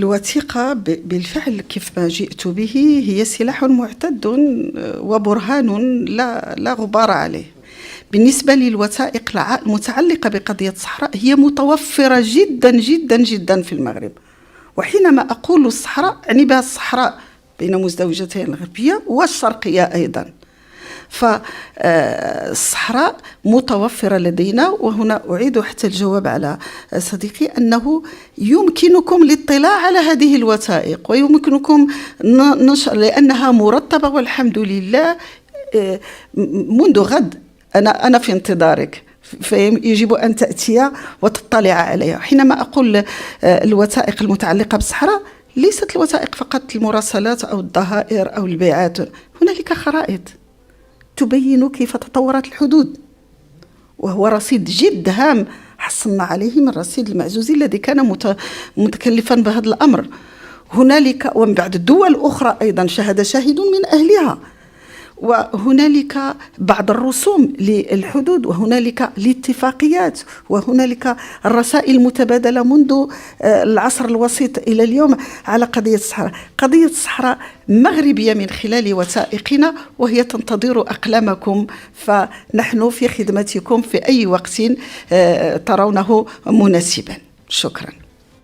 الوثيقة بالفعل كيف ما جئت به هي سلاح معتد وبرهان لا غبار عليه. بالنسبة للوثائق المتعلقة بقضية الصحراء هي متوفرة جدا جدا جدا في المغرب، وحينما أقول الصحراء أعني بها الصحراء بين مزدوجتين الغربية والشرقية أيضا. فالصحراء متوفرة لدينا. وهنا أعيد حتى الجواب على صديقي أنه يمكنكم الاطلاع على هذه الوثائق ويمكنكم نشر لأنها مرتبة والحمد لله. منذ غد أنا في انتظارك، فيجب أن تأتي وتطلع عليها. حينما أقول الوثائق المتعلقة بالصحراء ليست الوثائق فقط المراسلات أو الضهائر أو البيعات، هنالك خرائط تبين كيف تطورت الحدود، وهو رصيد جد هام حصلنا عليه من رصيد المعزوزي الذي كان متكلفا بهذا الأمر. هنالك ومن بعد الدول الأخرى أيضا شهد شاهد من أهلها، وهنالك بعض الرسوم للحدود، وهنالك الاتفاقيات، وهنالك الرسائل المتبادلة منذ العصر الوسيط إلى اليوم على قضية الصحراء. قضية الصحراء مغربية من خلال وثائقنا، وهي تنتظر أقلامكم، فنحن في خدمتكم في أي وقت ترونه مناسبا. شكرا.